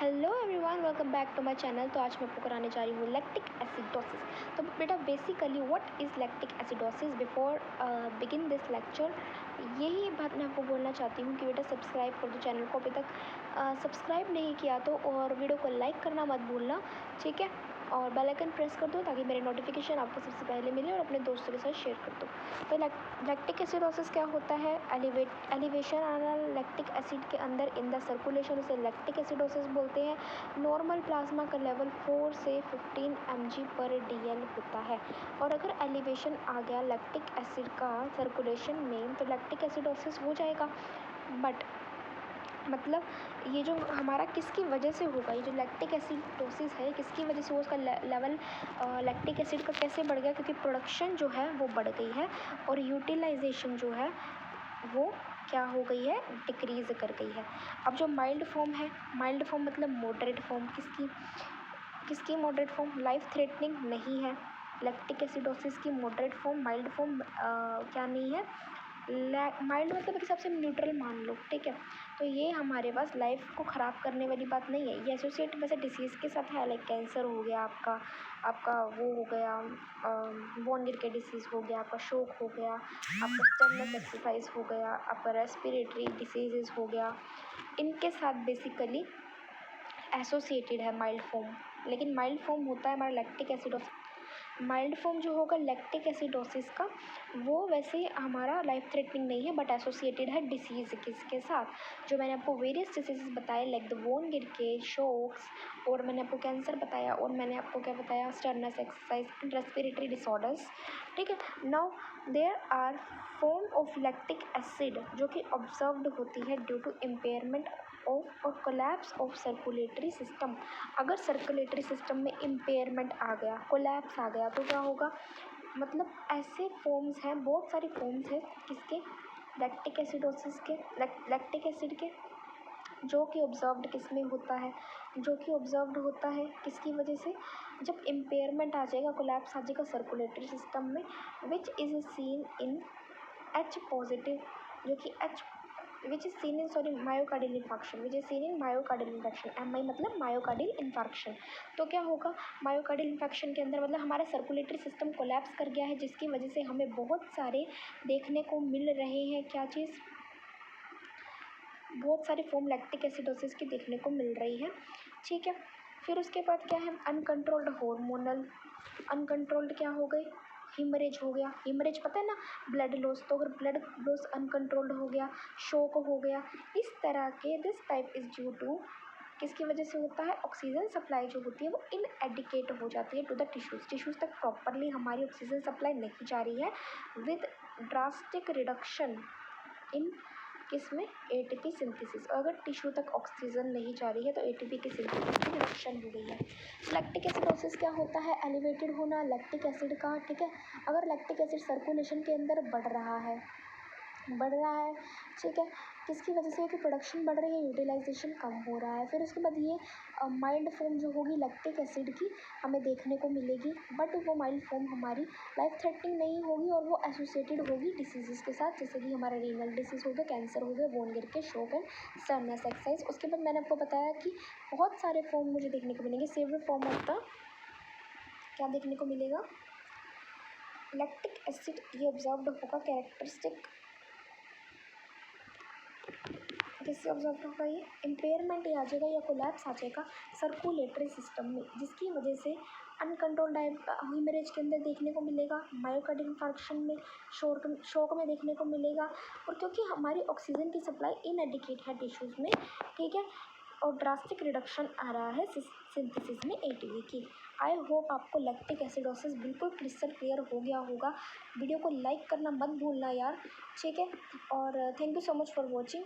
Hello everyone, welcome back to my channel. तो आज मैं आपको कराने जा रही हूँ लैक्टिक एसिडोसिस। तो बेटा basically what is lactic acidosis. Before begin this lecture यही बात मैं आपको बोलना चाहती हूँ कि बेटा सब्सक्राइब कर दो चैनल को, अभी तक सब्सक्राइब नहीं किया तो, और वीडियो को लाइक करना मत भूलना, ठीक है। और बेल आइकन प्रेस कर दो ताकि मेरे नोटिफिकेशन आपको सबसे पहले मिले, और अपने दोस्तों के साथ शेयर कर दो। तो लैक्टिक एसिडोसिस क्या होता है? एलिवेशन आना लैक्टिक एसिड के अंदर इन द सर्कुलेशन, उसे लैक्टिक एसिडोसिस बोलते हैं। नॉर्मल प्लाज्मा का लेवल 4 से 15 mg/dl होता है, और अगर एलिवेशन आ गया लैक्टिक एसिड का सर्कुलेशन में तो लैक्टिक एसिडोसिस हो जाएगा। बट मतलब ये जो हमारा किसकी वजह से होगा, ये जो लैक्टिक एसिडोसिस है किसकी वजह से हो, उसका लेवल लैक्टिक एसिड का कैसे बढ़ गया? क्योंकि प्रोडक्शन जो है वो बढ़ गई है, और यूटिलाइजेशन जो है वो क्या हो गई है? डिक्रीज़ कर गई है। अब जो माइल्ड फॉर्म है, माइल्ड फॉर्म मतलब मॉडरेट फॉर्म, किसकी मॉडरेट फॉर्म? लाइफ थ्रेटनिंग नहीं है। लैक्टिक एसिडोसिस की मॉडरेट फॉर्म, माइल्ड फॉर्म क्या नहीं है? माइल्ड मतलब एक हिसाब से न्यूट्रल मान लो, ठीक है। तो ये हमारे पास लाइफ को ख़राब करने वाली बात नहीं है। ये एसोसिएट वैसे डिसीज़ के साथ है, लाइक कैंसर हो गया आपका वो हो गया, बोन गिर के डिसीज़ हो गया, आपका शोक हो गया, आपका स्टेमलेस एक्सरसाइज हो गया, आपका रेस्पिरेटरी डिसीजेज हो गया, इनके साथ बेसिकली एसोसिएटेड है माइल्ड फॉर्म। लेकिन माइल्ड फॉर्म होता है हमारा लैक्टिक एसिडोसिस। माइल्ड फॉर्म जो होगा लैक्टिक एसिडोसिस का, वो वैसे हमारा लाइफ थ्रेटनिंग नहीं है, बट एसोसिएटेड है डिसीज़ किसके साथ? जो मैंने आपको वेरियस डिसीजेस बताए, लाइक द बोन गिर के, शोक्स, और मैंने आपको कैंसर बताया, और मैंने आपको क्या बताया? Stemless exercise and respiratory disorders, ठीक है। Now there are form of lactic acid जो कि ऑब्जर्व्ड होती है ड्यू टू इम्पेयरमेंट ऑफ और कोलैप्स ऑफ सर्कुलेटरी सिस्टम। अगर सर्कुलेटरी सिस्टम में इम्पेयरमेंट आ गया, कोलैप्स आ गया, तो क्या होगा? मतलब ऐसे फॉर्म्स हैं, बहुत सारी फॉर्म्स हैं किसके? लैक्टिक एसिडोसिस के, लैक्टिक एसिड के, जो कि ऑब्जर्व्ड किस में होता है? जो कि ऑब्जर्व्ड होता है किसकी वजह से? जब इम्पेयरमेंट आ जाएगा, कोलैप्स आ जाएगा सर्कुलेटरी सिस्टम में, which is seen in H positive, जो कि H which is seen in myocardial infarction, which is seen in myocardial infection. MI मतलब मायोकार्डियल इन्फार्क्शन। तो क्या होगा मायोकार्डियल इन्फेक्शन के अंदर? मतलब हमारा सर्कुलेटरी सिस्टम कोलैप्स कर गया है, जिसकी वजह से हमें बहुत सारे देखने को मिल रहे हैं, क्या चीज़? बहुत सारी फॉर्म लैक्टिक एसिडोसिस की देखने को मिल रही है, ठीक है। फिर उसके बाद क्या है? अनकंट्रोल्ड हार्मोनल, अनकंट्रोल्ड क्या हो गई? हिमरेज हो गया। हिमरेज पता है ना, ब्लड लॉस। तो अगर ब्लड लॉस अनकंट्रोल्ड हो गया, शोक हो गया, इस तरह के, this type is due to, किसकी वजह से होता है? ऑक्सीजन सप्लाई जो होती है वो इनएडिकेट हो जाती है टू द टिश्यूज़ तक प्रॉपरली हमारी ऑक्सीजन सप्लाई नहीं जा रही है, विद ड्रास्टिक रिडक्शन इन किसमें? ATP synthesis. अगर टिश्यू तक ऑक्सीजन नहीं जा रही है तो एटीपी की सिंथेसिस की रिडक्शन हो गई है। लैक्टिक एसिडोसिस क्या होता है? एलिवेटेड होना लैक्टिक एसिड का, ठीक है। अगर लैक्टिक एसिड सर्कुलेशन के अंदर बढ़ रहा है, ठीक है, किसकी वजह से? कि प्रोडक्शन बढ़ रही है, यूटिलाइजेशन कम हो रहा है। फिर उसके बाद ये माइल्ड फॉर्म जो होगी लैक्टिक एसिड की हमें देखने को मिलेगी, बट वो माइल्ड फॉर्म हमारी लाइफ थ्रेटनिंग नहीं होगी, और वो एसोसिएटेड होगी डिसीज़ के साथ, जैसे कि हमारा रीनल डिसीज़ हो गया, कैंसर हो गया, बोन गिर के, शोक एंड स्टेमलेस एक्सरसाइज। उसके बाद मैंने आपको बताया कि बहुत सारे फॉर्म मुझे देखने को मिलेंगे। सेवरल फॉर्म ऑफ द क्या देखने को मिलेगा? लैक्टिक एसिड ये ऑब्जर्व्ड होगा, कैरेक्टरिस्टिक किससे ऑब्जर्व होगा? ये इम्पेयरमेंट आ जाएगा या कोलैप्स आ जाएगा सर्कुलेटरी सिस्टम में, जिसकी वजह से अनकंट्रोल्ड हिमरेज के अंदर देखने को मिलेगा, मायोकार्डियल इन्फार्क्शन में, शोक में देखने को मिलेगा। और क्योंकि हमारी ऑक्सीजन की सप्लाई इनएडिकेट है टिश्यूज़ में, ठीक है, और ड्रास्टिक रिडक्शन आ रहा है सिंथेसिस में एटीपी की। आई होप आपको लैक्टिक एसिडोसिस बिल्कुल क्रिस्टल क्लियर हो गया होगा। वीडियो को लाइक करना मत भूलना यार, ठीक है। और thank you so much for watching.